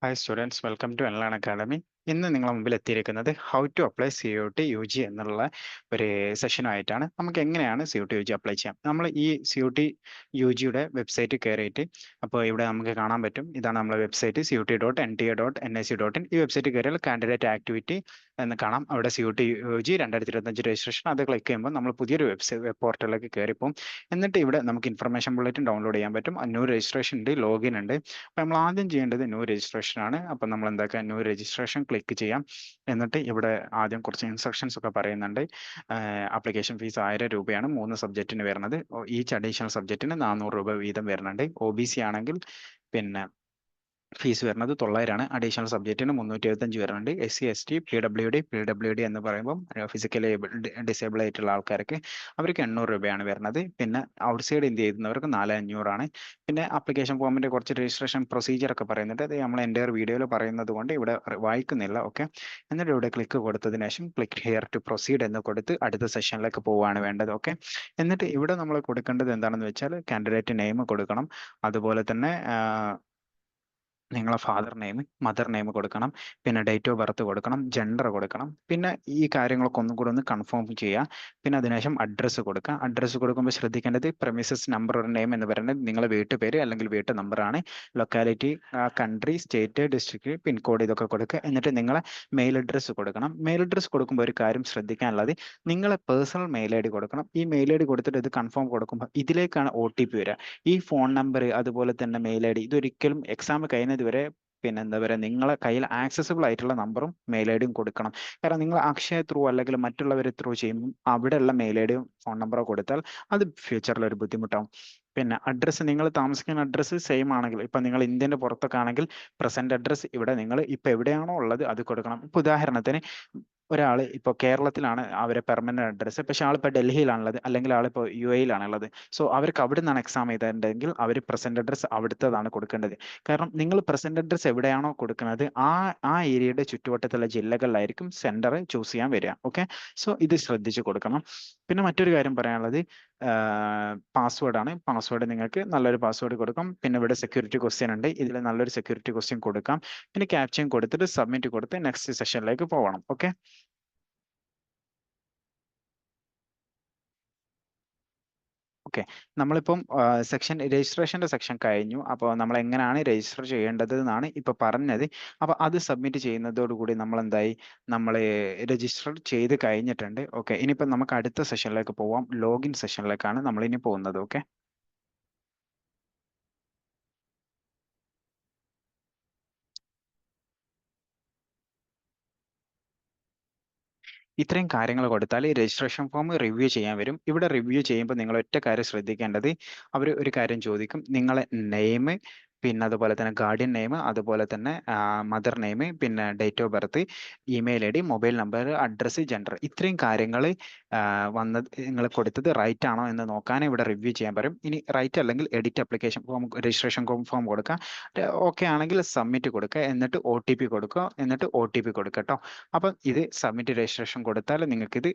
Hi students, welcome to Enlearn academy. ഇന്ന് നിങ്ങളുടെ മുമ്പിൽ എത്തിയിരിക്കുന്നത് how to apply COT UG എന്നുള്ള ഒരു സെഷനുമായിട്ടാണ്. നമുക്ക് എങ്ങനെയാണ് COT UG അപ്ലൈ ചെയ്യാം. നമ്മൾ ഈ COT UGയുടെ വെബ്സൈറ്റ് കയറിയിട്ട് അപ്പോൾ ഇവിടെ നമുക്ക് കാണാൻ പറ്റും. ഇതാണ് നമ്മുടെ വെബ്സൈറ്റ് COT.NTA.NIC.in. ഈ വെബ്സൈറ്റ് കയറിയാൽ കാൻഡിഡേറ്റ് ആക്ടിവിറ്റി എന്ന് കാണാം. അവിടെ COT UG 2025 രജിസ്ട്രേഷൻ അത് ക്ലിക്ക് ചെയ്യുമ്പോൾ നമ്മൾ പുതിയൊരു വെബ് പോർട്ടലിലേക്ക് കയറിപ്പോകും. എന്നിട്ട് ഇവിടെ നമുക്ക് ഇൻഫർമേഷൻ ബുള്ളറ്റിൻ ഡൗൺലോഡ് ചെയ്യാൻ പറ്റും. ന്യൂ രജിസ്ട്രേഷൻ ഉണ്ട്, ലോഗിൻ ഉണ്ട്. അപ്പോൾ നമ്മൾ ആദ്യം ചെയ്യേണ്ടത് ന്യൂ രജിസ്ട്രേഷൻ ആണ്. അപ്പോൾ നമ്മൾ എന്താക്കുക, ന്യൂ രജിസ്ട്രേഷൻ ക്ലിക്ക് ചെയ്യാം. എന്നിട്ട് ഇവിടെ ആദ്യം കുറച്ച് ഇൻസ്ട്രക്ഷൻസ് ഒക്കെ പറയുന്നുണ്ട്. ആപ്ലിക്കേഷൻ ഫീസ് 1000 രൂപയാണ് 3 സബ്ജക്റ്റിന് വരുന്നത്. ഈച്ച് അഡീഷണൽ സബ്ജക്റ്റിന് 400 രൂപ വീതം വരുന്നുണ്ട്. OBC ആണെങ്കിൽ പിന്നെ ഫീസ് വരുന്നത് 900 അഡീഷണൽ സബ്ജക്റ്റിന് 375 വരുന്നുണ്ട്. SC ST PWD എന്ന് പറയുമ്പോൾ ഫിസിക്കലി ഡിസേബിൾ ആയിട്ടുള്ള ആൾക്കാർക്ക് അവർക്ക് 800 രൂപയാണ് വരുന്നത്. പിന്നെ ഔട്ട്സൈഡ് ഇന്ത്യ ചെയ്യുന്നവർക്ക് 4500 പിന്നെ ആപ്ലിക്കേഷൻ ഫോമിന്റെ കുറച്ച് രജിസ്ട്രേഷൻ പ്രൊസീജിയർ ഒക്കെ പറയുന്നുണ്ട്. അത് നമ്മൾ എൻ്റെ വീഡിയോയിൽ പറയുന്നത് കൊണ്ട് ഇവിടെ വായിക്കുന്നില്ല. ഓക്കെ, എന്നിട്ട് ഇവിടെ ക്ലിക്ക് കൊടുത്തതിന് ശേഷം ക്ലിക്ക് ഹിയർ ടു പ്രൊസീഡ് എന്ന് കൊടുത്ത് അടുത്ത സെഷനിലേക്ക് പോവുകയാണ് വേണ്ടത്. ഓക്കെ, എന്നിട്ട് ഇവിടെ നമ്മൾ കൊടുക്കേണ്ടത് എന്താണെന്ന് വെച്ചാൽ കാൻഡിഡേറ്റ് നെയിം കൊടുക്കണം. അതുപോലെ തന്നെ നിങ്ങളെ ഫാദർ നെയിം, മദർ നെയിം കൊടുക്കണം. പിന്നെ ഡേറ്റ് ഓഫ് ബർത്ത് കൊടുക്കണം, ജെൻഡർ കൊടുക്കണം. പിന്നെ ഈ കാര്യങ്ങളൊക്കെ ഒന്നും കൂടെ ഒന്ന് കൺഫേം ചെയ്യുക. പിന്നെ അതിനുശേഷം അഡ്രസ്സ് കൊടുക്കുക. അഡ്രസ്സ് കൊടുക്കുമ്പോൾ ശ്രദ്ധിക്കേണ്ടത് പ്രമിസസ് നമ്പർ ഒരു നെയിം എന്ന് പറയുന്നത് നിങ്ങളെ വീട്ടുപേര് അല്ലെങ്കിൽ വീട്ടു നമ്പറാണ്. Locality, country, state, district, pincode ഇതൊക്കെ കൊടുക്കുക. എന്നിട്ട് നിങ്ങളെ മെയിൽ അഡ്രസ്സ് കൊടുക്കണം. മെയിൽ അഡ്രസ്സ് കൊടുക്കുമ്പോൾ ഒരു കാര്യം ശ്രദ്ധിക്കാനുള്ളത്, നിങ്ങളെ പേഴ്സണൽ മെയിൽ ID കൊടുക്കണം. ഈ മെയിൽ ID കൊടുത്തിട്ട് ഇത് കൺഫേം കൊടുക്കുമ്പോൾ ഇതിലേക്കാണ് OTP വരിക. ഈ ഫോൺ നമ്പർ അതുപോലെ തന്നെ മെയിൽ ID ഇതൊരിക്കലും എക്സാം കഴിയുന്നത് വരെ പിന്നെ എന്താ പറയുക, നിങ്ങളെ കയ്യിൽ ആക്സസിബിൾ ആയിട്ടുള്ള നമ്പറും മെയിൽ IDയും കൊടുക്കണം. കാരണം നിങ്ങൾ അക്ഷയ ത്രൂ അല്ലെങ്കിൽ മറ്റുള്ളവർ ത്രൂ ചെയ്യുമ്പോൾ അവിടെയുള്ള മെയിൽ IDയും ഫോൺ നമ്പറോ കൊടുത്താൽ അത് ഫ്യൂച്ചറിൽ ഒരു ബുദ്ധിമുട്ടാവും. പിന്നെ അഡ്രസ്സ്, നിങ്ങൾ താമസിക്കുന്ന അഡ്രസ്സ് സെയിം ആണെങ്കിൽ, ഇപ്പം നിങ്ങൾ ഇന്ത്യൻ്റെ പുറത്തൊക്കെ ആണെങ്കിൽ പ്രസന്റ് അഡ്രസ്സ് ഇവിടെ നിങ്ങൾ ഇപ്പം എവിടെയാണോ ഉള്ളത് അത് കൊടുക്കണം. ഇപ്പം ഉദാഹരണത്തിന് ഒരാൾ ഇപ്പോൾ കേരളത്തിലാണ് അവരെ പെർമനന്റ് അഡ്രസ്സ്, പക്ഷെ ആളിപ്പോൾ ഡൽഹിയിലാണുള്ളത് അല്ലെങ്കിൽ ആളിപ്പോൾ UAE-യിലാണുള്ളത്. സോ അവർക്ക് അവിടെ നിന്നാണ് എക്സാം ചെയ്തിട്ടുണ്ടെങ്കിൽ അവർ പ്രസന്റ് അഡ്രസ്സ് അവിടുത്തതാണ് കൊടുക്കേണ്ടത്. കാരണം നിങ്ങൾ പ്രസന്റ് അഡ്രസ്സ് എവിടെയാണോ കൊടുക്കുന്നത് ആ ഏരിയയുടെ ചുറ്റുവട്ടത്തുള്ള ജില്ലകളിലായിരിക്കും സെന്റർ ചൂസ് ചെയ്യാൻ വരിക. ഓക്കെ, സോ ഇത് ശ്രദ്ധിച്ച് കൊടുക്കണം. പിന്നെ മറ്റൊരു കാര്യം പറയാനുള്ളത് പാസ്വേഡാണ്. പാസ്വേഡ് നിങ്ങൾക്ക് നല്ലൊരു പാസ്വേഡ് കൊടുക്കാം. പിന്നെ ഇവിടെ സെക്യൂരിറ്റി ക്വസ്റ്റ്യൻ ഉണ്ട്, ഇതിൽ നല്ലൊരു സെക്യൂരിറ്റി ക്വസ്റ്റ്യൻ കൊടുക്കാം. പിന്നെ ക്യാപ്ചയും കൊടുത്തിട്ട് സബ്മിറ്റ് കൊടുത്ത് നെക്സ്റ്റ് സെഷനിലേക്ക് പോകണം. ഓക്കെ, ഓക്കെ, നമ്മളിപ്പം സെക്ഷൻ രജിസ്ട്രേഷൻ്റെ സെക്ഷൻ കഴിഞ്ഞു. അപ്പോൾ നമ്മൾ എങ്ങനെയാണ് രജിസ്റ്റർ ചെയ്യേണ്ടത് എന്നാണ് ഇപ്പോൾ പറഞ്ഞത്. അപ്പോൾ അത് സബ്മിറ്റ് ചെയ്യുന്നതോടുകൂടി നമ്മൾ എന്തായി, നമ്മൾ രജിസ്റ്റർ ചെയ്ത് കഴിഞ്ഞിട്ടുണ്ട്. ഓക്കെ, ഇനിയിപ്പോൾ നമുക്ക് അടുത്ത സെഷനിലേക്ക് പോവാം. ലോഗിൻ സെഷനിലേക്കാണ് നമ്മൾ ഇനി പോകുന്നത്. ഓക്കെ, ഇത്രയും കാര്യങ്ങൾ കൊടുത്താൽ ഈ രജിസ്ട്രേഷൻ ഫോം റിവ്യൂ ചെയ്യാൻ വരും. ഇവിടെ റിവ്യൂ ചെയ്യുമ്പോൾ നിങ്ങൾ ഒറ്റ കാര്യം ശ്രദ്ധിക്കേണ്ടത്, അവർ ഒരു കാര്യം ചോദിക്കും, നിങ്ങളെ നെയിം, പിന്നെ അതുപോലെ തന്നെ ഗാർഡിയൻ നെയിം, അതുപോലെ തന്നെ മദർ നെയിം, പിന്നെ date of birth, email ID, mobile number, address, gender, ഇത്രയും കാര്യങ്ങൾ വന്നത് നിങ്ങൾ കൊടുത്തത് റൈറ്റ് ആണോ എന്ന് നോക്കാൻ ഇവിടെ റിവ്യൂ ചെയ്യാൻ പറയും. ഇനി റൈറ്റ് അല്ലെങ്കിൽ edit application form registration form കൊടുക്കുക. ഓക്കെ ആണെങ്കിൽ സബ്മിറ്റ് കൊടുക്കുക, എന്നിട്ട് OTP കൊടുക്കുക, എന്നിട്ട് OTP കൊടുക്കുക കേട്ടോ. അപ്പം ഇത് സബ്മിറ്റ് രജിസ്ട്രേഷൻ കൊടുത്താൽ നിങ്ങൾക്കിത്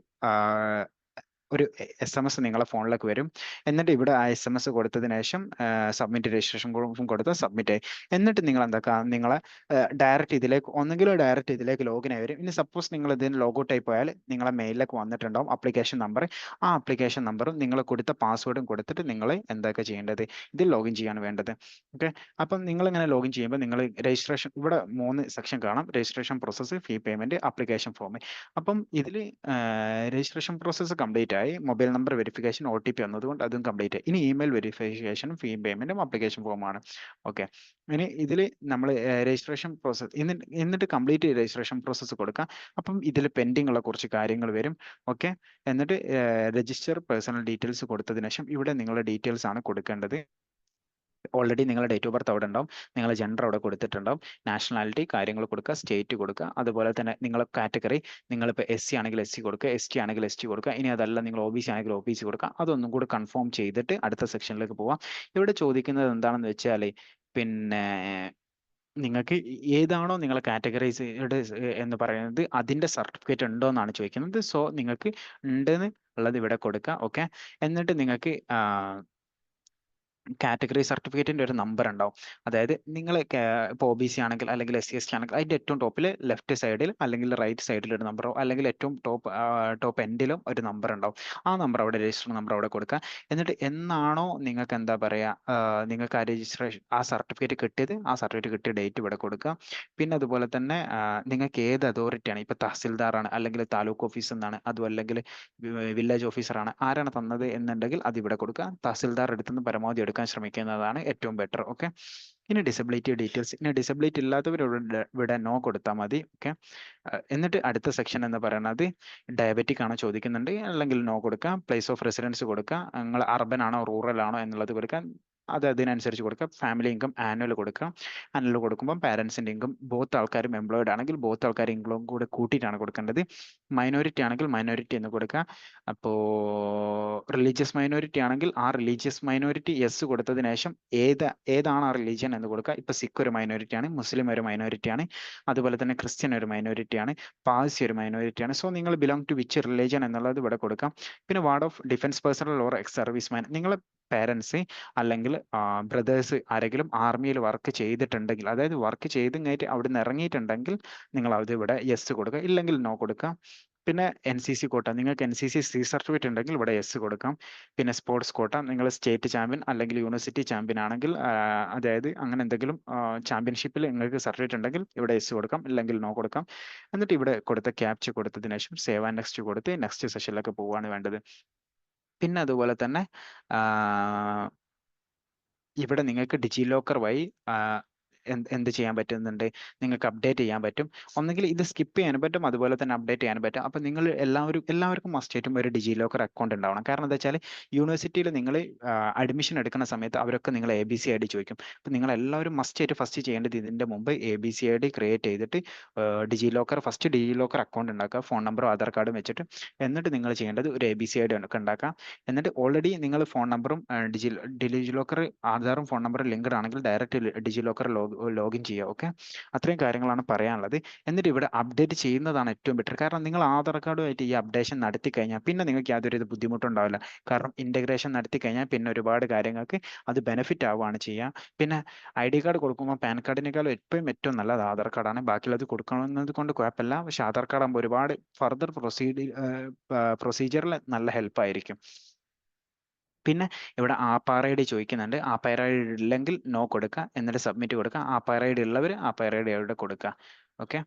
ഒരു SMS നിങ്ങളെ ഫോണിലേക്ക് വരും. എന്നിട്ട് ഇവിടെ ആ SMS കൊടുത്തതിന് ശേഷം സബ്മിറ്റ് രജിസ്ട്രേഷൻ കൊടുത്താൽ സബ്മിറ്റ് ആയി. എന്നിട്ട് നിങ്ങൾ എന്താക്കുക, നിങ്ങളെ ഡയറക്റ്റ് ഇതിലേക്ക് ഡയറക്റ്റ് ഇതിലേക്ക് ലോഗിൻ ആയി വരും. ഇനി സപ്പോസ് നിങ്ങൾ ഇതിന് ലോഗൗട്ട് ആയി പോയാൽ നിങ്ങളെ മെയിലിലേക്ക് വന്നിട്ടുണ്ടാവും ആപ്ലിക്കേഷൻ നമ്പർ. ആ ആപ്ലിക്കേഷൻ നമ്പറും നിങ്ങൾ കൊടുത്ത പാസ്വേഡും കൊടുത്തിട്ട് നിങ്ങൾ എന്തൊക്കെ ചെയ്യേണ്ടത്, ഇതിൽ ലോഗിൻ ചെയ്യാണ് വേണ്ടത്. ഓക്കെ, അപ്പം നിങ്ങൾ ഇങ്ങനെ ലോഗിൻ ചെയ്യുമ്പോൾ നിങ്ങൾ രജിസ്ട്രേഷൻ, ഇവിടെ 3 സെക്ഷൻ കാണാം: രജിസ്ട്രേഷൻ പ്രോസസ്സ്, ഫീ പേയ്മെന്റ്, ആപ്ലിക്കേഷൻ ഫോം. അപ്പം ഇതിൽ രജിസ്ട്രേഷൻ പ്രോസസ്സ് കംപ്ലീറ്റ് ആയി. മൊബൈൽ നമ്പർ വെരിഫിക്കേഷൻ, OTP വന്നതുകൊണ്ട് അതും കംപ്ലീറ്റ് ആയി. ഇനി ഇമെയിൽ വെരിഫിക്കേഷനും ഫീ പേയ്മെന്റും ആപ്ലിക്കേഷൻ ഫോമാണ്. ഓക്കെ, ഇനി ഇതിൽ നമ്മൾ രജിസ്ട്രേഷൻ പ്രോസസ്സ് എന്നിട്ട് കംപ്ലീറ്റ് രജിസ്ട്രേഷൻ പ്രോസസ്സ് കൊടുക്കാം. അപ്പം ഇതിൽ പെൻഡിങ് ഉള്ള കുറച്ച് കാര്യങ്ങൾ വരും. ഓക്കെ, എന്നിട്ട് രജിസ്റ്റർ പേഴ്സണൽ ഡീറ്റെയിൽസ് കൊടുത്തതിന് ശേഷം ഇവിടെ നിങ്ങളുടെ ഡീറ്റെയിൽസ് ആണ് കൊടുക്കേണ്ടത്. ഓൾറെഡി നിങ്ങളുടെ ഡേറ്റ് ഓഫ് ബർത്ത് അവിടെ ഉണ്ടാവും, നിങ്ങളുടെ ജെൻഡർ അവിടെ കൊടുത്തിട്ടുണ്ടാവും, നാഷണാലിറ്റി കാര്യങ്ങൾ കൊടുക്കുക, സ്റ്റേറ്റ് കൊടുക്കുക, അതുപോലെ തന്നെ നിങ്ങളുടെ കാറ്റഗറി, നിങ്ങളിപ്പോൾ SC ആണെങ്കിൽ SC കൊടുക്കുക, ST ആണെങ്കിൽ ST കൊടുക്കുക. ഇനി അതല്ല നിങ്ങൾ OBC ആണെങ്കിൽ OBC കൊടുക്കുക. അതൊന്നും കൂടി കൺഫേം ചെയ്തിട്ട് അടുത്ത സെക്ഷനിലേക്ക് പോവാം. ഇവിടെ ചോദിക്കുന്നത് എന്താണെന്ന് വെച്ചാൽ, പിന്നെ നിങ്ങൾക്ക് ഏതാണോ നിങ്ങളെ കാറ്റഗറൈസ്ഡ് എന്ന് പറയുന്നത് അതിൻ്റെ സർട്ടിഫിക്കറ്റ് ഉണ്ടോ എന്നാണ് ചോദിക്കുന്നത്. സോ നിങ്ങൾക്ക് ഉണ്ടെന്ന് ഉള്ളത് ഇവിടെ കൊടുക്കുക. ഓക്കെ, എന്നിട്ട് നിങ്ങൾക്ക് കാറ്റഗറി സർട്ടിഫിക്കറ്റിന്റെ ഒരു നമ്പർ ഉണ്ടാവും. അതായത് നിങ്ങൾ ഇപ്പോൾ ഒ ബി സി ആണെങ്കിൽ അല്ലെങ്കിൽ SC ST ആണെങ്കിൽ അതിന്റെ ഏറ്റവും ടോപ്പിൽ ലെഫ്റ്റ് സൈഡിൽ അല്ലെങ്കിൽ റൈറ്റ് സൈഡിൽ ഒരു നമ്പറോ അല്ലെങ്കിൽ ഏറ്റവും ടോപ്പ് എൻഡിലും ഒരു നമ്പർ ഉണ്ടാവും. ആ നമ്പർ അവിടെ രജിസ്റ്റർ നമ്പർ അവിടെ കൊടുക്കുക. എന്നിട്ട് എന്നാണോ നിങ്ങൾക്ക് എന്താ പറയുക നിങ്ങൾക്ക് ആ രജിസ്ട്രേഷൻ ആ സർട്ടിഫിക്കറ്റ് കിട്ടിയത് ആ സർട്ടിഫിക്കറ്റ് കിട്ടിയ ഡേറ്റ് ഇവിടെ കൊടുക്കുക. പിന്നെ അതുപോലെ തന്നെ നിങ്ങൾക്ക് ഏത് അതോറിറ്റിയാണ്, ഇപ്പോൾ തഹസിൽദാറാണ് അല്ലെങ്കിൽ താലൂക്ക് ഓഫീസ് എന്നാണ്, അതും അല്ലെങ്കിൽ വില്ലേജ് ഓഫീസറാണ്, ആരാണ് തന്നത് എന്നുണ്ടെങ്കിൽ അത് ഇവിടെ കൊടുക്കുക. തഹസിൽദാർ എടുത്തുനിന്ന് പരമാവധി എടുക്കാൻ ശ്രമിക്കുന്നതാണ് ഏറ്റവും ബെറ്റർ. ഓക്കെ. ഇനി ഡിസബിലിറ്റി ഡീറ്റെയിൽസ്. ഇനി ഡിസബിലിറ്റി ഇല്ലാത്തവർ ഇവിടെ നോ കൊടുത്താൽ മതി. ഓക്കെ. എന്നിട്ട് അടുത്ത സെക്ഷൻ എന്ന് പറയുന്നത് ഡയബറ്റിക് ആണോ ചോദിക്കുന്നുണ്ട്, അല്ലെങ്കിൽ നോ കൊടുക്കുക. പ്ലേസ് ഓഫ് റെസിഡൻസ് കൊടുക്കുക. നിങ്ങൾ അർബൻ ആണോ റൂറൽ ആണോ എന്നുള്ളത് കൊടുക്കുക. അത് അതിനനുസരിച്ച് കൊടുക്കുക. ഫാമിലി ഇൻകം ആനുവൽ കൊടുക്കുക. ആനുവൽ കൊടുക്കുമ്പോൾ പാരൻസിൻ്റെ ഇൻകം ബോത്ത് ആൾക്കാരും എംപ്ലോയിഡ് ആണെങ്കിൽ ബോത്ത് ആൾക്കാർ ഇൻകം കൂടെ കൂട്ടിയിട്ടാണ് കൊടുക്കേണ്ടത്. മൈനോറിറ്റി ആണെങ്കിൽ മൈനോറിറ്റി എന്ന് കൊടുക്കുക. അപ്പോൾ റിലീജിയസ് മൈനോറിറ്റി ആണെങ്കിൽ ആ റിലീജിയസ് മൈനോറിറ്റി യെസ് കൊടുത്തതിന് ശേഷം ഏതാണ് ആ റിലീജിയൻ എന്ന് കൊടുക്കുക. ഇപ്പൊ സിഖ് ഒരു മൈനോറിറ്റി ആണ്, മുസ്ലിം ഒരു മൈനോറിറ്റി ആണ്, അതുപോലെ തന്നെ ക്രിസ്ത്യൻ ഒരു മൈനോറിറ്റി ആണ്, പാഴ്സി ഒരു മൈനോറിറ്റി ആണ്. സോ നിങ്ങൾ ബിലോങ് ടു വിച്ച് റിലീജിയൻ എന്നുള്ളത് ഇവിടെ കൊടുക്കാം. പിന്നെ ward of defence personal or ex service man, നിങ്ങളെ പേരൻസ് അല്ലെങ്കിൽ ബ്രദേഴ്സ് ആരെങ്കിലും ആർമിയിൽ വർക്ക് ചെയ്തിട്ടുണ്ടെങ്കിൽ, അതായത് വർക്ക് ചെയ്ത് കഴിഞ്ഞിട്ട് അവിടെ നിന്ന് ഇറങ്ങിയിട്ടുണ്ടെങ്കിൽ നിങ്ങൾ അത് ഇവിടെ യെസ് കൊടുക്കുക, ഇല്ലെങ്കിൽ നോ കൊടുക്കുക. പിന്നെ NCC കോട്ട, നിങ്ങൾക്ക് NCC C സർട്ടിഫിക്കറ്റ് ഉണ്ടെങ്കിൽ ഇവിടെ യെസ് കൊടുക്കാം. പിന്നെ സ്പോർട്സ് കോട്ട, നിങ്ങൾ സ്റ്റേറ്റ് ചാമ്പ്യൻ അല്ലെങ്കിൽ യൂണിവേഴ്സിറ്റി ചാമ്പ്യൻ ആണെങ്കിൽ അതായത് അങ്ങനെ എന്തെങ്കിലും ചാമ്പ്യൻഷിപ്പിൽ നിങ്ങൾക്ക് സർട്ടിഫിക്കറ്റ് ഉണ്ടെങ്കിൽ ഇവിടെ യെസ് കൊടുക്കാം, ഇല്ലെങ്കിൽ നോ കൊടുക്കാം. എന്നിട്ട് ഇവിടെ കൊടുത്ത ക്യാപ്ച കൊടുത്തതിന് ശേഷം സേവ് ആൻഡ് നെക്സ്റ്റ് കൊടുത്ത് നെക്സ്റ്റ് സെഷനിലേക്ക് പോവുകയാണ് വേണ്ടത്. പിന്നെ അതുപോലെ തന്നെ ഇവിടെ നിങ്ങൾക്ക് ഡിജി ലോക്കർ വഴി എന്ത് ചെയ്യാൻ പറ്റുന്നുണ്ട്, നിങ്ങൾക്ക് അപ്ഡേറ്റ് ചെയ്യാൻ പറ്റും. ഒന്നെങ്കിൽ ഇത് സ്കിപ്പ് ചെയ്യാനും പറ്റും, അതുപോലെ തന്നെ അപ്ഡേറ്റ് ചെയ്യാനും പറ്റും. അപ്പോൾ നിങ്ങൾ എല്ലാവർക്കും മസ്റ്റായിട്ടും ഒരു ഡിജി ലോക്കർ അക്കൗണ്ട് ഉണ്ടാവണം. കാരണം എന്താ വെച്ചാൽ യൂണിവേഴ്സിറ്റിയിൽ നിങ്ങൾ അഡ്മിഷൻ എടുക്കുന്ന സമയത്ത് അവരൊക്കെ നിങ്ങൾ ABC ID ചോദിക്കും. അപ്പോൾ നിങ്ങൾ എല്ലാവരും മസ്റ്റായിട്ട് ഫസ്റ്റ് ചെയ്യേണ്ടത് ഇതിൻ്റെ മുമ്പ് ABC ID ക്രിയേറ്റ് ചെയ്തിട്ട് ഫസ്റ്റ് ഡിജി ലോക്കർ അക്കൗണ്ട് ഉണ്ടാക്കുക, ഫോൺ നമ്പറും ആധാർ കാർഡും വെച്ചിട്ട്. എന്നിട്ട് നിങ്ങൾ ചെയ്യേണ്ടത് ഒരു ABC ID ഒക്കെ ഉണ്ടാക്കുക. എന്നിട്ട് ഓൾറെഡി നിങ്ങൾ ഫോൺ നമ്പറും ഡിജി ലോക്കർ ആധാറും ഫോൺ നമ്പറും ലിങ്ക്ഡ് ആണെങ്കിൽ ഡയറക്റ്റ് ഡിജി ലോക്കർ ലോഗിൻ ചെയ്യുക. ഓക്കെ. അത്രയും കാര്യങ്ങളാണ് പറയാനുള്ളത്. എന്നിട്ട് ഇവിടെ അപ്ഡേറ്റ് ചെയ്യുന്നതാണ് ഏറ്റവും ബെറ്റർ. കാരണം നിങ്ങൾ ആധാർ കാർഡുമായിട്ട് ഈ അപ്ഡേഷൻ നടത്തി കഴിഞ്ഞാൽ പിന്നെ നിങ്ങൾക്ക് യാതൊരു ബുദ്ധിമുട്ടുണ്ടാവില്ല. കാരണം ഇന്റഗ്രേഷൻ നടത്തി കഴിഞ്ഞാൽ പിന്നെ ഒരുപാട് കാര്യങ്ങൾക്ക് അത് ബെനിഫിറ്റ് ആവുകയാണ് ചെയ്യുക. പിന്നെ ID കാർഡ് കൊടുക്കുമ്പോൾ പാൻ കാർഡിനേക്കാളും ഏറ്റവും നല്ലത് ആധാർ കാർഡാണ്. ബാക്കിയുള്ളത് കൊടുക്കുന്നത് കൊണ്ട് കുഴപ്പമില്ല, പക്ഷെ ആധാർ കാർഡ് ആകുമ്പോൾ ഒരുപാട് ഫർദർ പ്രൊസീജിയറിൽ നല്ല ഹെൽപ്പ് ആയിരിക്കും. പിന്നെ ഇവിടെ ആപ്പാർ ID ചോദിക്കുന്നുണ്ട്. ആപ്പാർ ID ഇല്ലെങ്കിൽ നോ കൊടുക്കുക, എന്നിട്ട് സബ്മിറ്റ് കൊടുക്കുക. ആപ്പാർ ID ഉള്ളവർ ആപ്പാർ ID അവിടെ കൊടുക്കുക. ഓക്കെ.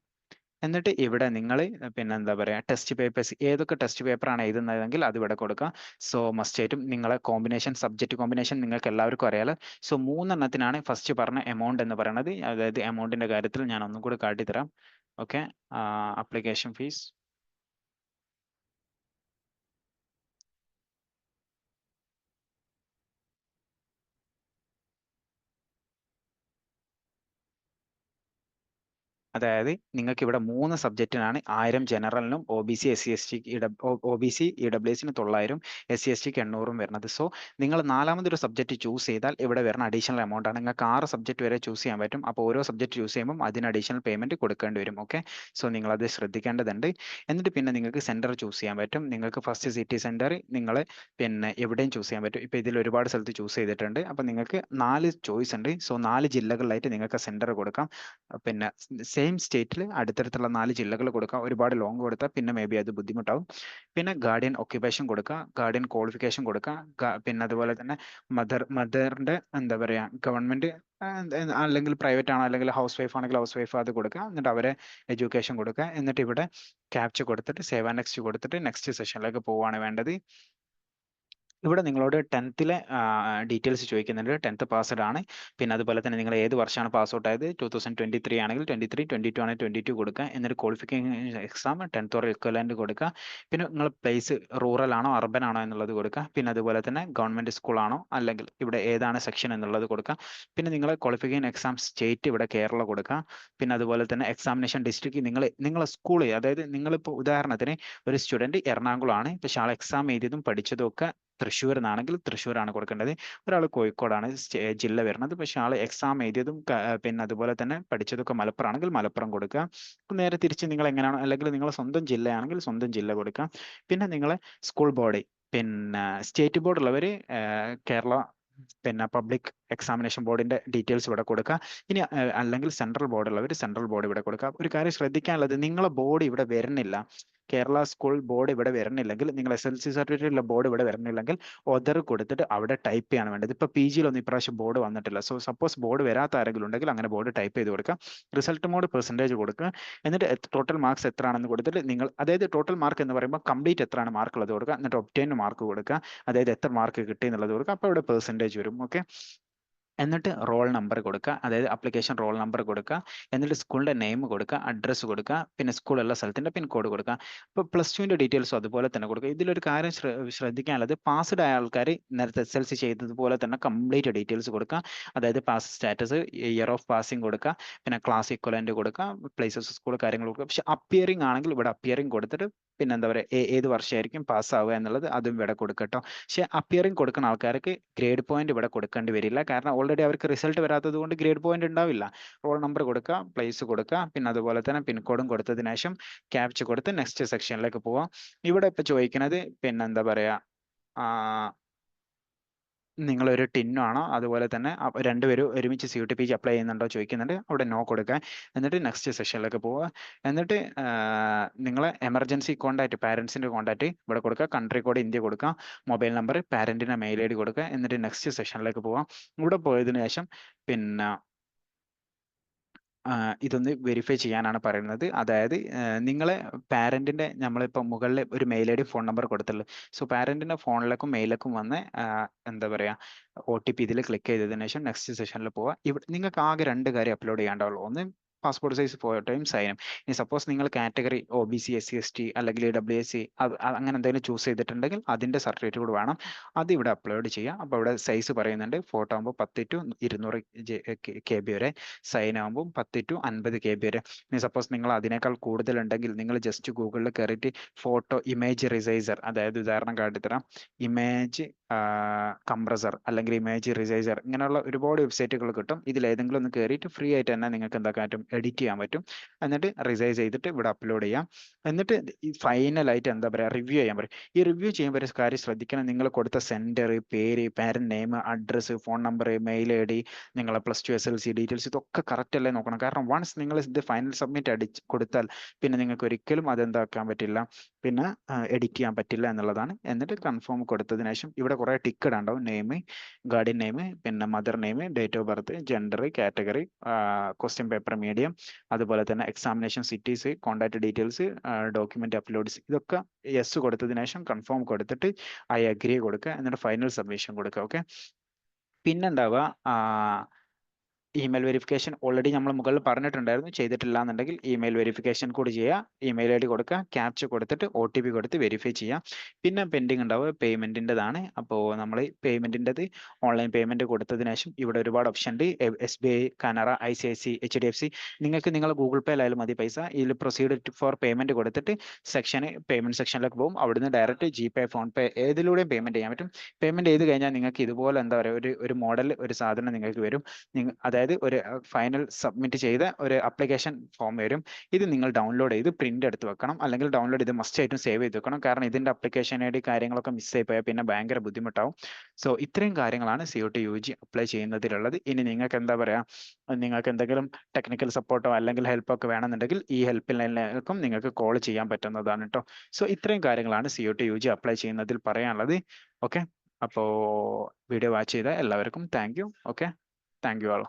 എന്നിട്ട് ഇവിടെ നിങ്ങൾ പിന്നെ എന്താ പറയുക ടെസ്റ്റ് പേപ്പേഴ്സ്, ഏതൊക്കെ ടെസ്റ്റ് പേപ്പറാണ് എഴുതുന്നതെങ്കിൽ അത് ഇവിടെ കൊടുക്കുക. സോ മസ്റ്റായിട്ടും നിങ്ങളെ സബ്ജക്റ്റ് കോമ്പിനേഷൻ നിങ്ങൾക്ക് എല്ലാവർക്കും അറിയാലോ. സോ 3 ഫസ്റ്റ് പറഞ്ഞ എമൗണ്ട് എന്ന് പറയുന്നത്. അതായത് എമൗണ്ടിന്റെ കാര്യത്തിൽ ഞാൻ ഒന്നും കൂടി കാട്ടിത്തരാം. ഓക്കെ. അപ്ലിക്കേഷൻ ഫീസ്, അതായത് നിങ്ങൾക്ക് ഇവിടെ 3 സബ്ജക്റ്റിനാണ് 1000 ജനറലിനും OBC SC ST OBC EWSന് 900 SC STക്ക് 800 വരുന്നത്. സോ നിങ്ങൾ നാലാമതൊരു സബ്ജക്റ്റ് ചൂസ് ചെയ്താൽ ഇവിടെ വരുന്ന അഡീഷണൽ എമൗണ്ട് ആണ്. നിങ്ങൾക്ക് 6 സബ്ജക്റ്റ് വരെ ചൂസ് ചെയ്യാൻ പറ്റും. അപ്പോൾ ഓരോ സബ്ജക്റ്റ് ചൂസ് ചെയ്യുമ്പോൾ അതിന് അഡീഷണൽ പേയ്മെന്റ് കൊടുക്കേണ്ടി വരും. ഓക്കെ. സോ നിങ്ങളത് ശ്രദ്ധിക്കേണ്ടതുണ്ട്. എന്നിട്ട് പിന്നെ നിങ്ങൾക്ക് സെന്റർ ചൂസ് ചെയ്യാൻ പറ്റും. നിങ്ങൾക്ക് ഫസ്റ്റ് സിറ്റി സെന്റർ നിങ്ങൾ പിന്നെ എവിടെയും ചൂസ് ചെയ്യാൻ പറ്റും. ഇപ്പോൾ ഇതിൽ ഒരുപാട് സ്ഥലത്ത് ചൂസ് ചെയ്തിട്ടുണ്ട്. അപ്പോൾ നിങ്ങൾക്ക് 4 ചോയ്സ് ഉണ്ട്. സോ 4 ജില്ലകളിലായിട്ട് നിങ്ങൾക്ക് സെന്റർ കൊടുക്കാം. പിന്നെ സെയിം സ്റ്റേറ്റിൽ അടുത്തടുത്തുള്ള 4 ജില്ലകൾ കൊടുക്കുക. ഒരുപാട് ലോങ് കൊടുത്താൽ പിന്നെ മേ ബി അത് ബുദ്ധിമുട്ടാവും. പിന്നെ ഗാർഡിയൻ ഒക്യുപ്പേഷൻ കൊടുക്കുക, ഗാർഡിയൻ ക്വാളിഫിക്കേഷൻ കൊടുക്കുക. പിന്നെ അതുപോലെ തന്നെ മദറിന്റെ എന്താ പറയുക ഗവൺമെന്റ് അല്ലെങ്കിൽ പ്രൈവറ്റ് ആണോ അല്ലെങ്കിൽ ഹൗസ് വൈഫ് ആണെങ്കിൽ ഹൗസ് വൈഫ് അത് കൊടുക്കുക. എന്നിട്ട് അവരെ എഡ്യൂക്കേഷൻ കൊടുക്കുക. എന്നിട്ട് ഇവിടെ ക്യാപ്ച കൊടുത്തിട്ട് സേവ് ആൻഡ് നെക്സ്റ്റ് കൊടുത്തിട്ട് നെക്സ്റ്റ് സെഷനിലേക്ക് പോവുകയാണ് വേണ്ടത്. ഇവിടെ നിങ്ങളോട് 10th ഡീറ്റെയിൽസ് ചോദിക്കുന്നുണ്ട്. 10th പാസ്ഡ് ആണ്. പിന്നെ അതുപോലെ തന്നെ നിങ്ങൾ ഏത് വർഷമാണ് പാസ് ഔട്ട് ആയത്. 2023 ആണെങ്കിൽ 23, 22 ആണെങ്കിൽ 22 കൊടുക്കുക. എന്നിട്ട് qualification exam 10th or equivalent കൊടുക്കുക. പിന്നെ നിങ്ങൾ പ്ലേസ് റൂറൽ ആണോ അർബൻ ആണോ എന്നുള്ളത് കൊടുക്കുക. പിന്നെ അതുപോലെ തന്നെ ഗവൺമെന്റ് സ്കൂൾ ആണോ അല്ലെങ്കിൽ ഇവിടെ ഏതാണ് സെക്ഷൻ എന്നുള്ളത് കൊടുക്കുക. പിന്നെ നിങ്ങൾ ക്വാളിഫിക്കേഷൻ എക്സാം സ്റ്റേറ്റ് ഇവിടെ കേരള കൊടുക്കുക. പിന്നെ അതുപോലെ തന്നെ എക്സാമിനേഷൻ ഡിസ്ട്രിക്ട് നിങ്ങളെ സ്കൂൾ, അതായത് നിങ്ങളിപ്പോൾ ഉദാഹരണത്തിന് ഒരു സ്റ്റുഡന്റ് എറണാകുളം ആണ്, പക്ഷെ ആൾ എക്സാം എഴുതിയതും പഠിച്ചതും ഒക്കെ തൃശ്ശൂർ എന്നാണെങ്കിൽ തൃശ്ശൂരാണ് കൊടുക്കേണ്ടത്. ഒരാൾ കോഴിക്കോടാണ് ജില്ല വരുന്നത്, പക്ഷെ ആൾ എക്സാം എഴുതിയതും പിന്നെ അതുപോലെ തന്നെ പഠിച്ചതൊക്കെ മലപ്പുറം ആണെങ്കിൽ മലപ്പുറം കൊടുക്കുക. നേരെ തിരിച്ച് നിങ്ങൾ എങ്ങനെയാണോ അല്ലെങ്കിൽ നിങ്ങളെ സ്വന്തം ജില്ലയാണെങ്കിൽ സ്വന്തം ജില്ല കൊടുക്കുക. പിന്നെ നിങ്ങളെ സ്കൂൾ ബോർഡ്, പിന്നെ സ്റ്റേറ്റ് ബോർഡ് ഉള്ളവർ കേരള പിന്നെ പബ്ലിക് എക്സാമിനേഷൻ ബോർഡിന്റെ ഡീറ്റെയിൽസ് ഇവിടെ കൊടുക്കുക. ഇനി അല്ലെങ്കിൽ സെൻട്രൽ ബോർഡ് ഉള്ളവർ സെൻട്രൽ ബോർഡ് ഇവിടെ കൊടുക്കുക. ഒരു കാര്യം ശ്രദ്ധിക്കാനുള്ളത്, നിങ്ങളെ ബോർഡ് ഇവിടെ വരുന്നില്ല, കേരള സ്കൂൾ ബോർഡ് ഇവിടെ വരണില്ലെങ്കിൽ, നിങ്ങൾ SSLC സർട്ടിഫിക്കറ്റുള്ള ബോർഡ് ഇവിടെ വരണില്ലെങ്കിൽ ഒതർ കൊടുത്തിട്ട് അവിടെ ടൈപ്പ് ചെയ്യാണ് വേണ്ടത്. ഇപ്പോൾ PG-യിലൊന്നും ഇപ്രാവശ്യം ബോർഡ് വന്നിട്ടില്ല. സോ സപ്പോസ് ബോർഡ് വരാത്ത ആരെങ്കിലും ഉണ്ടെങ്കിൽ അങ്ങനെ ബോർഡ് ടൈപ്പ് ചെയ്ത് കൊടുക്കുക. റിസൾട്ട് മോഡ് പെർസെൻറ്റേജ് കൊടുക്കുക. എന്നിട്ട് ടോട്ടൽ മാർക്സ് എത്രയാണെന്ന് കൊടുത്തിട്ട് നിങ്ങൾ, അതായത് ടോട്ടൽ മാർക്ക് എന്ന് പറയുമ്പോൾ കംപ്ലീറ്റ് എത്രയാണ് മാർക്ക് ഉള്ളത് കൊടുക്കുക. എന്നിട്ട് ഒബ്റ്റൈൻ മാർക്ക് കൊടുക്കുക, അതായത് എത്ര മാർക്ക് കിട്ടി എന്നുള്ളത് കൊടുക്കുക. അപ്പോൾ ഇവിടെ പെർസെൻറ്റേജ് വരും. ഓക്കെ. എന്നിട്ട് റോൾ നമ്പർ കൊടുക്കുക, അതായത് അപ്ലിക്കേഷൻ റോൾ നമ്പർ കൊടുക്കുക. എന്നിട്ട് സ്കൂളിന്റെ നെയിം കൊടുക്കുക, അഡ്രസ്സ് കൊടുക്കുക, പിന്നെ സ്കൂളുള്ള സ്ഥലത്തിന്റെ പിൻകോഡ് കൊടുക്കുക. ഇപ്പോൾ +2ന്റെ ഡീറ്റെയിൽസും അതുപോലെ തന്നെ കൊടുക്കുക. ഇതിലൊരു കാര്യം ശ്രദ്ധിക്കാനുള്ളത്, പാസ്ഡ് ആയ ആൾക്കാർ നേരത്തെ SSLC ചെയ്തതുപോലെ തന്നെ കംപ്ലീറ്റ് ഡീറ്റെയിൽസ് കൊടുക്കുക. അതായത് pass status, year of passing കൊടുക്കുക, പിന്നെ ക്ലാസ് ഇക്വലന്റ് കൊടുക്കുക, പ്ലേസസ് സ്കൂൾ കാര്യങ്ങൾ കൊടുക്കുക. പക്ഷെ അപ്പിയറിംഗ് ആണെങ്കിൽ ഇവിടെ അപ്പിയറിംഗ് കൊടുത്തിട്ട് പിന്നെ എന്താ പറയുക, ഏത് വർഷമായിരിക്കും പാസ്സാവുക എന്നുള്ളത് അതും ഇവിടെ കൊടുക്കട്ടോ. പക്ഷെ അപ്പിയറിംഗ് കൊടുക്കുന്ന ആൾക്കാർക്ക് ഗ്രേഡ് പോയിന്റ് ഇവിടെ കൊടുക്കേണ്ടി വരില്ല, കാരണം ഓൾറെഡി അവർക്ക് റിസൾട്ട് വരാത്തത് കൊണ്ട് ഗ്രേഡ് പോയിന്റ് ഉണ്ടാവില്ല. റോൾ നമ്പർ കൊടുക്കുക, പ്ലേസ് കൊടുക്കുക, പിന്നെ അതുപോലെ തന്നെ പിൻകോഡും കൊടുത്തതിന് ശേഷം ക്യാപ്ച കൊടുത്ത് നെക്സ്റ്റ് സെക്ഷനിലേക്ക് പോവാം. ഇവിടെ ഇപ്പൊ ചോദിക്കുന്നത് പിന്നെ എന്താ പറയാ, നിങ്ങളൊരു ടിന്നാണോ, അതുപോലെ തന്നെ രണ്ടുപേരും ഒരുമിച്ച് CUT-PG അപ്ലൈ ചെയ്യുന്നുണ്ടോ ചോദിക്കുന്നുണ്ട്. അവിടെ നോ കൊടുക്കുക. എന്നിട്ട് നെക്സ്റ്റ് സെഷനിലേക്ക് പോവുക. എന്നിട്ട് നിങ്ങളെ എമർജൻസി കോൺടാക്ട്, പാരൻസിൻ്റെ കോൺടാക്ട് ഇവിടെ കൊടുക്കുക. കൺട്രി കോഡ് ഇന്ത്യ കൊടുക്കുക. മൊബൈൽ നമ്പർ, പാരൻറ്റിൻ്റെ മെയിൽ ID കൊടുക്കുക. എന്നിട്ട് നെക്സ്റ്റ് സെഷനിലേക്ക് പോവാം. ഇവിടെ പോയതിനു ശേഷം പിന്നെ ഇതൊന്ന് വെരിഫൈ ചെയ്യാനാണ് പറയുന്നത്. അതായത് നിങ്ങളെ പാരന്റിന്റെ, നമ്മളിപ്പോൾ മുകളിൽ ഒരു മെയിൽ ID ഫോൺ നമ്പർ കൊടുത്തുള്ളൂ. സോ പാരന്റിന്റെ ഫോണിലേക്കും മെയിലേക്കും വന്ന് എന്താ പറയാ, OTP ഇതിൽ ക്ലിക്ക് ചെയ്തതിനു ശേഷം നെക്സ്റ്റ് സെഷനിൽ പോവുക. ഇവിടെ നിങ്ങൾക്ക് ആകെ 2 കാര്യം അപ്ലോഡ് ചെയ്യാണ്ടാവുള്ളൂ. ഒന്ന് പാസ്പോർട്ട് സൈസ് ഫോട്ടോയും സൈനും. ഇനി സപ്പോസ് നിങ്ങൾ കാറ്റഗറി OBC SC ST അല്ലെങ്കിൽ EWS അങ്ങനെ എന്തെങ്കിലും ചൂസ് ചെയ്തിട്ടുണ്ടെങ്കിൽ അതിന്റെ സർട്ടിഫിക്കറ്റ് കൂടെ വേണം. അത് ഇവിടെ അപ്ലോഡ് ചെയ്യുക. അപ്പോൾ ഇവിടെ സൈസ് പറയുന്നുണ്ട്. ഫോട്ടോ ആകുമ്പോൾ 10 to 200 KB വരെ, സൈൻ ആകുമ്പോൾ 10 to 50 KB വരെ. ഇനി സപ്പോസ് നിങ്ങൾ അതിനേക്കാൾ കൂടുതലുണ്ടെങ്കിൽ നിങ്ങൾ ജസ്റ്റ് ഗൂഗിളിൽ കയറിയിട്ട് ഫോട്ടോ ഇമേജ് റിസൈസർ, അതായത് ഉദാഹരണം കാട്ടിത്തരാം, ഇമേജ് കംപ്രസർ അല്ലെങ്കിൽ ഇമേജ് റിസൈസർ, ഇങ്ങനെയുള്ള ഒരുപാട് വെബ്സൈറ്റുകൾ കിട്ടും. ഇതിലേതെങ്കിലും ഒന്ന് കയറിയിട്ട് ഫ്രീ ആയിട്ട് തന്നെ നിങ്ങൾക്ക് എന്താക്കാൻ പറ്റും, എഡിറ്റ് ചെയ്യാൻ പറ്റും. എന്നിട്ട് റിസൈസ് ചെയ്തിട്ട് ഇവിടെ അപ്ലോഡ് ചെയ്യാം. എന്നിട്ട് ഈ ഫൈനലായിട്ട് എന്താ പറയുക, റിവ്യൂ ചെയ്യാൻ പറയും. ഈ റിവ്യൂ ചെയ്യുമ്പോൾ ഒരു കാര്യം ശ്രദ്ധിക്കണം, നിങ്ങൾ കൊടുത്ത സെൻറ്റർ, പേര്, parent name, address, phone number, mail ID, നിങ്ങളെ +2 SSLC ഡീറ്റെയിൽസ്, ഇതൊക്കെ കറക്റ്റ് അല്ലേ നോക്കണം. കാരണം വൺസ് നിങ്ങൾ ഇത് ഫൈനൽ സബ്മിറ്റ് കൊടുത്താൽ പിന്നെ നിങ്ങൾക്ക് ഒരിക്കലും അതെന്താക്കാൻ പറ്റില്ല, പിന്നെ എഡിറ്റ് ചെയ്യാൻ പറ്റില്ല എന്നുള്ളതാണ്. എന്നിട്ട് കൺഫേം കൊടുത്തതിന് ശേഷം ഇവിടെ കുറേ ടിക്ക് ഇടാണ്ടാവും. നെയിം, ഗാർഡിയൻ നെയിം, പിന്നെ mother name, date of birth, gender, category, question paper medium, അതുപോലെ തന്നെ examination cities, contact details, document uploads, ഇതൊക്കെ യെസ് കൊടുത്തതിന് ശേഷം കൺഫേം കൊടുത്തിട്ട് I agree കൊടുക്കുക. എന്നിട്ട് ഫൈനൽ സബ്മിഷൻ കൊടുക്കുക. ഓക്കെ. പിന്നെന്താവുക, ഇമെയിൽ വെരിഫിക്കേഷൻ ഓൾറെഡി നമ്മൾ മുകളിൽ പറഞ്ഞിട്ടുണ്ടായിരുന്നു. ചെയ്തിട്ടില്ല എന്നുണ്ടെങ്കിൽ ഇമെയിൽ വെരിഫിക്കേഷൻ കൂടി ചെയ്യുക. ഇമെയിൽ ID കൊടുക്കുക, ക്യാപ്ച കൊടുത്തിട്ട് OTP കൊടുത്ത് വെരിഫൈ ചെയ്യുക. പിന്നെ പെൻഡിങ് ഉണ്ടാവുക പേയ്മെന്റിൻ്റെതാണ്. അപ്പോൾ നമ്മൾ പേയ്മെന്റിൻ്റെത് ഓൺലൈൻ പേയ്മെന്റ് കൊടുത്തതിന് ശേഷം ഇവിടെ ഒരുപാട് ഓപ്ഷൻ ഉണ്ട്. SBI, Canara, ICICI, HDFC. നിങ്ങൾക്ക് നിങ്ങളെ ഗൂഗിൾ പേയിലായാലും മതി പൈസ. ഇതിൽ പ്രൊസീഡ് ഫോർ പേയ്മെന്റ് കൊടുത്തിട്ട് പേയ്മെന്റ് സെക്ഷനിലേക്ക് പോകും. അവിടുന്ന് ഡയറക്റ്റ് GPay, ഫോൺപേ ഏതിലൂടെയും പേയ്മെന്റ് ചെയ്യാൻ പറ്റും. പേയ്മെന്റ് ചെയ്ത് കഴിഞ്ഞാൽ നിങ്ങൾക്ക് ഇതുപോലെ എന്താ പറയുക, ഒരു മോഡൽ, ഒരു സാധനം നിങ്ങൾക്ക് വരും. അതായത് ഒരു ഫൈനൽ സബ്മിറ്റ് ചെയ്ത ഒരു അപ്ലിക്കേഷൻ ഫോം വരും. ഇത് നിങ്ങൾ ഡൗൺലോഡ് ചെയ്ത് പ്രിന്റ് എടുത്ത് വെക്കണം, അല്ലെങ്കിൽ ഡൗൺലോഡ് ചെയ്ത് മസ്റ്റ് ആയിട്ടും സേവ് ചെയ്ത് വെക്കണം. കാരണം ഇതിന്റെ അപ്ലിക്കേഷൻ ID കാര്യങ്ങളൊക്കെ മിസ്സായി പോയാൽ പിന്നെ ഭയങ്കര ബുദ്ധിമുട്ടാവും. സോ ഇത്രയും കാര്യങ്ങളാണ് CUT UG അപ്ലൈ ചെയ്യുന്നതിലുള്ളത്. ഇനി നിങ്ങൾക്ക് എന്താ പറയാ, നിങ്ങൾക്ക് എന്തെങ്കിലും ടെക്നിക്കൽ സപ്പോർട്ടോ അല്ലെങ്കിൽ ഹെൽപ്പോ ഒക്കെ വേണമെന്നുണ്ടെങ്കിൽ ഈ ഹെൽപ്പ് ലൈനിലേക്കും നിങ്ങൾക്ക് കോൾ ചെയ്യാൻ പറ്റുന്നതാണ് കേട്ടോ. സോ ഇത്രയും കാര്യങ്ങളാണ് CUT UG അപ്ലൈ ചെയ്യുന്നതിൽ പറയാനുള്ളത്. ഓക്കെ. അപ്പോൾ വീഡിയോ വാച്ച് ചെയ്ത എല്ലാവർക്കും thank you. Okay, thank you all.